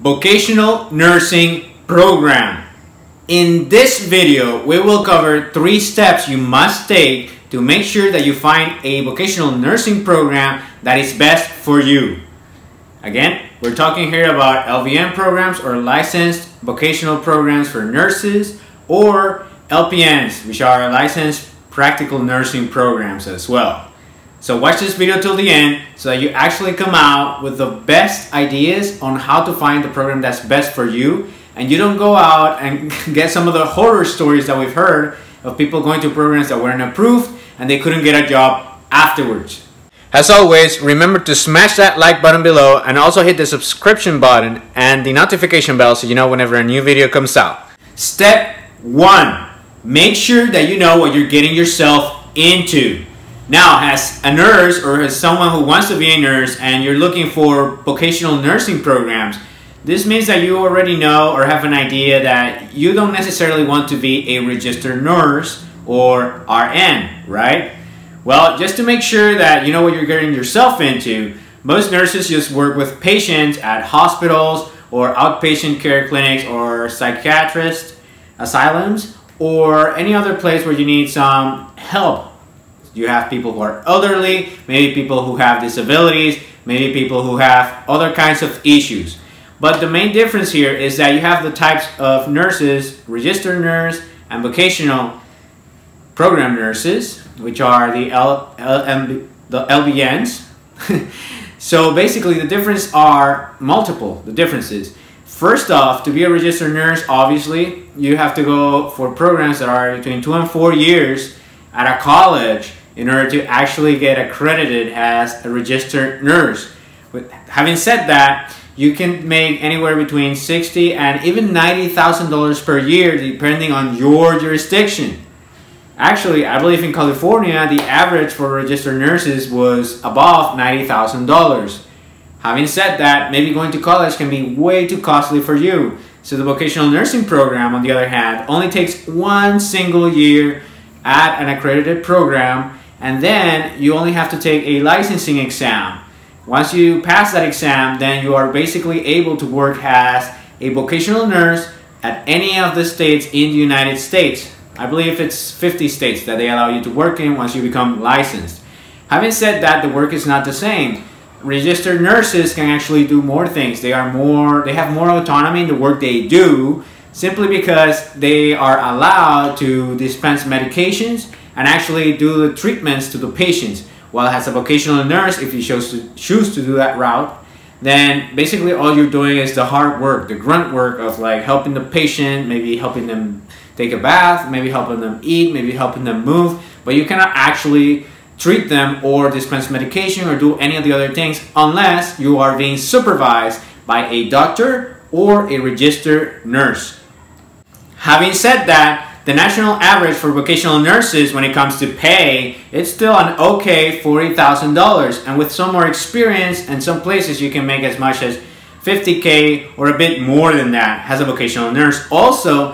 Vocational Nursing Program. In this video, we will cover 3 steps you must take to make sure that you find a vocational nursing program that is best for you. Again, we're talking here about LVN programs or licensed vocational programs for nurses, or LPNs, which are licensed practical nursing programs as well. So watch this video till the end so that you actually come out with the best ideas on how to find the program that's best for you, and you don't go out and get some of the horror stories that we've heard of people going to programs that weren't approved and they couldn't get a job afterwards. As always, remember to smash that like button below and also hit the subscription button and the notification bell so you know whenever a new video comes out. Step 1. Make sure that you know what you're getting yourself into. Now, as a nurse or as someone who wants to be a nurse and you're looking for vocational nursing programs, this means that you already know or have an idea that you don't necessarily want to be a registered nurse or RN, right? Well, just to make sure that you know what you're getting yourself into, most nurses just work with patients at hospitals or outpatient care clinics or psychiatrist asylums or any other place where you need some help. You have people who are elderly, maybe people who have disabilities, maybe people who have other kinds of issues. But the main difference here is that you have the types of nurses, registered nurse and vocational program nurses, which are the LVNs. So basically the differences are multiple, the differences. First off, to be a registered nurse, obviously, you have to go for programs that are between 2 and 4 years at a college in order to actually get accredited as a registered nurse. Having said that, you can make anywhere between $60,000 and even $90,000 per year depending on your jurisdiction. Actually, I believe in California, the average for registered nurses was above $90,000. Having said that, maybe going to college can be way too costly for you. So the vocational nursing program, on the other hand, only takes 1 single year at an accredited program, and then you only have to take a licensing exam. Once you pass that exam, then you are basically able to work as a vocational nurse at any of the states in the United States. I believe it's 50 states that they allow you to work in once you become licensed. Having said that, the work is not the same. Registered nurses can actually do more things. They have more autonomy in the work they do, simply because they are allowed to dispense medications and actually do the treatments to the patients. While as a vocational nurse, if you choose to do that route, then basically all you're doing is the hard work, the grunt work of like helping the patient, maybe helping them take a bath, maybe helping them eat, maybe helping them move, but you cannot actually treat them or dispense medication or do any of the other things unless you are being supervised by a doctor or a registered nurse. Having said that, the national average for vocational nurses when it comes to pay, it's still an okay $40,000, and with some more experience and some places you can make as much as $50K or a bit more than that as a vocational nurse. Also,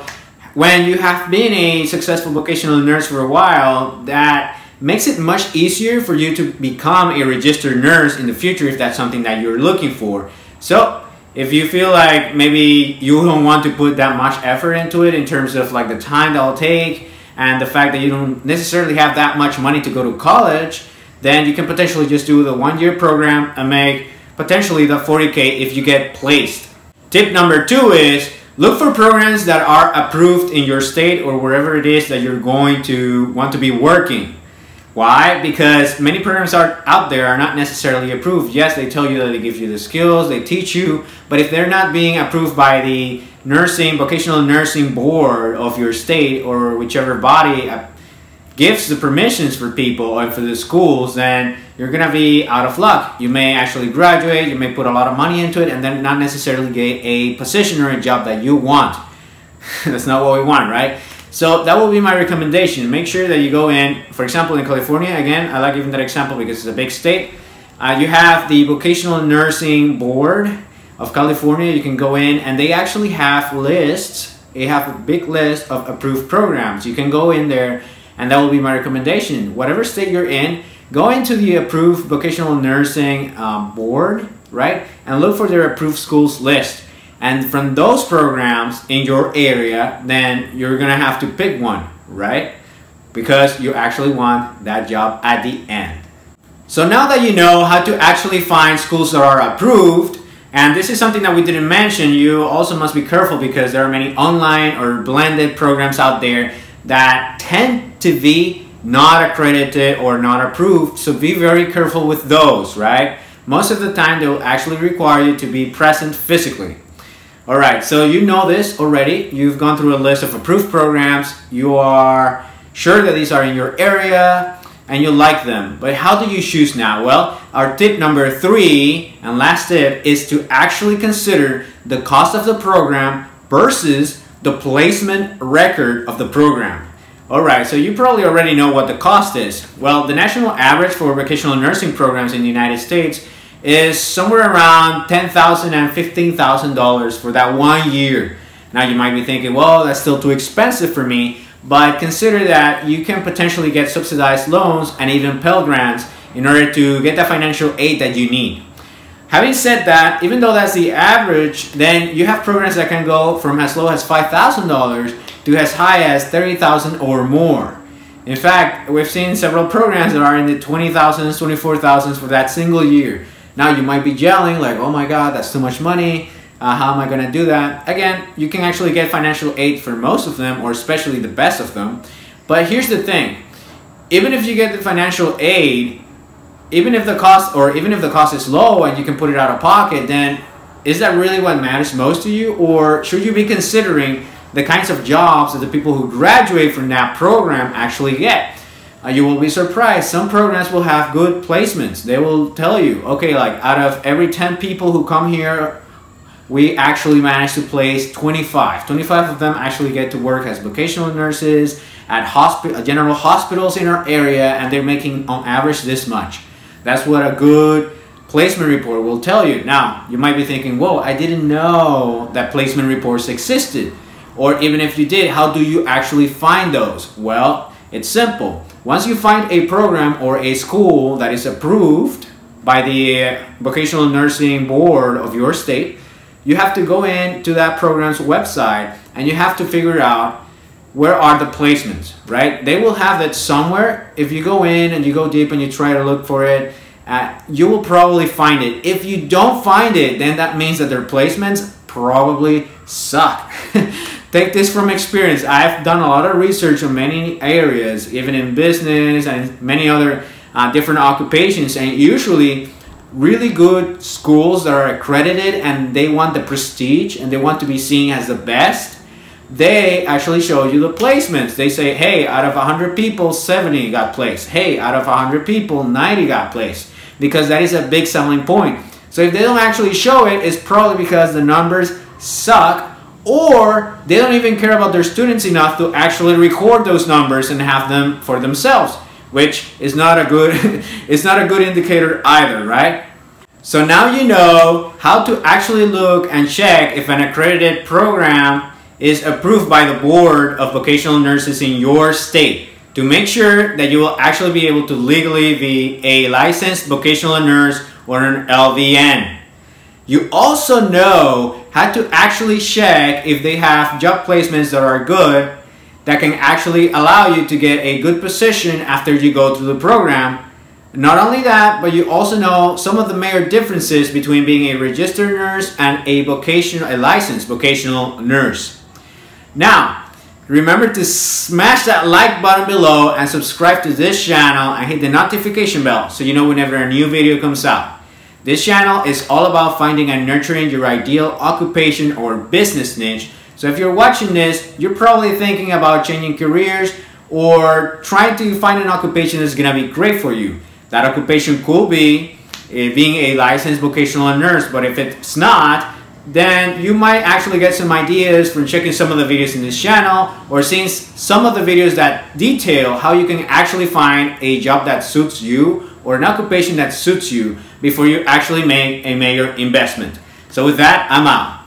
when you have been a successful vocational nurse for a while, that makes it much easier for you to become a registered nurse in the future if that's something that you're looking for. So if you feel like maybe you don't want to put that much effort into it in terms of like the time that'll take and the fact that you don't necessarily have that much money to go to college, then you can potentially just do the 1-year program and make potentially the $40K if you get placed. Tip number 2 is look for programs that are approved in your state or wherever it is that you're going to want to be working. Why? Because many programs out there are not necessarily approved. Yes, they tell you that they give you the skills, they teach you, but if they're not being approved by the vocational nursing board of your state or whichever body gives the permissions for people and for the schools, then you're gonna be out of luck. You may actually graduate, you may put a lot of money into it and then not necessarily get a position or a job that you want. That's not what we want, right? So that will be my recommendation. Make sure that you go in, for example, in California, again, I like giving that example because it's a big state. You have the Vocational Nursing Board of California. You can go in and they actually have lists. They have a big list of approved programs. You can go in there and that will be my recommendation. Whatever state you're in, go into the approved Vocational Nursing Board, right? And look for their approved schools list. And from those programs in your area, then you're gonna have to pick one, right? Because you actually want that job at the end. So now that you know how to actually find schools that are approved, and this is something that we didn't mention, you also must be careful because there are many online or blended programs out there that tend to be not accredited or not approved, so be very careful with those, right? Most of the time they will actually require you to be present physically. Alright, so you know this already. You've gone through a list of approved programs. You are sure that these are in your area and you like them. But how do you choose now? Well, our tip number 3 and last tip is to actually consider the cost of the program versus the placement record of the program. Alright, so you probably already know what the cost is. Well, the national average for vocational nursing programs in the United States is somewhere around $10,000 and $15,000 for that 1 year. Now you might be thinking, well, that's still too expensive for me, but consider that you can potentially get subsidized loans and even Pell Grants in order to get the financial aid that you need. Having said that, even though that's the average, then you have programs that can go from as low as $5,000 to as high as $30,000 or more. In fact, we've seen several programs that are in the $20,000s, $24,000s for that single year. Now you might be yelling like, oh my God, that's too much money. How am I going to do that? Again, you can actually get financial aid for most of them, or especially the best of them. But here's the thing. Even if you get the financial aid, even if the cost is low and you can put it out of pocket, then is that really what matters most to you? Or should you be considering the kinds of jobs that the people who graduate from that program actually get? You will be surprised. Some programs will have good placements. They will tell you, okay, like out of every 10 people who come here, we actually managed to place 25. 25 of them actually get to work as vocational nurses at general hospitals in our area, and they're making on average this much. That's what a good placement report will tell you. Now, you might be thinking, whoa, I didn't know that placement reports existed. Or even if you did, how do you actually find those? Well, it's simple. Once you find a program or a school that is approved by the Vocational Nursing Board of your state, you have to go into that program's website and you have to figure out where are the placements, right? They will have that somewhere. If you go in and you go deep and you try to look for it, you will probably find it. If you don't find it, then that means that their placements probably suck. Take this from experience. I've done a lot of research on many areas, even in business and many other different occupations, and usually really good schools that are accredited and they want the prestige and they want to be seen as the best, they actually show you the placements. They say, hey, out of 100 people, 70 got placed. Hey, out of 100 people, 90 got placed. Because that is a big selling point. So if they don't actually show it, it's probably because the numbers suck, or they don't even care about their students enough to actually record those numbers and have them for themselves, which is not a good it's not a good indicator either, right? So now you know how to actually look and check if an accredited program is approved by the Board of Vocational Nurses in your state, to make sure that you will actually be able to legally be a licensed vocational nurse or an LVN. You also know how to actually check if they have job placements that are good, that can actually allow you to get a good position after you go through the program. Not only that, but you also know some of the major differences between being a registered nurse and a licensed vocational nurse. Now, remember to smash that like button below and subscribe to this channel and hit the notification bell so you know whenever a new video comes out. This channel is all about finding and nurturing your ideal occupation or business niche. So if you're watching this, you're probably thinking about changing careers or trying to find an occupation that's going to be great for you. That occupation could be being a licensed vocational nurse, but if it's not, then you might actually get some ideas from checking some of the videos in this channel or seeing some of the videos that detail how you can actually find a job that suits you or an occupation that suits you before you actually make a major investment. So with that, I'm out.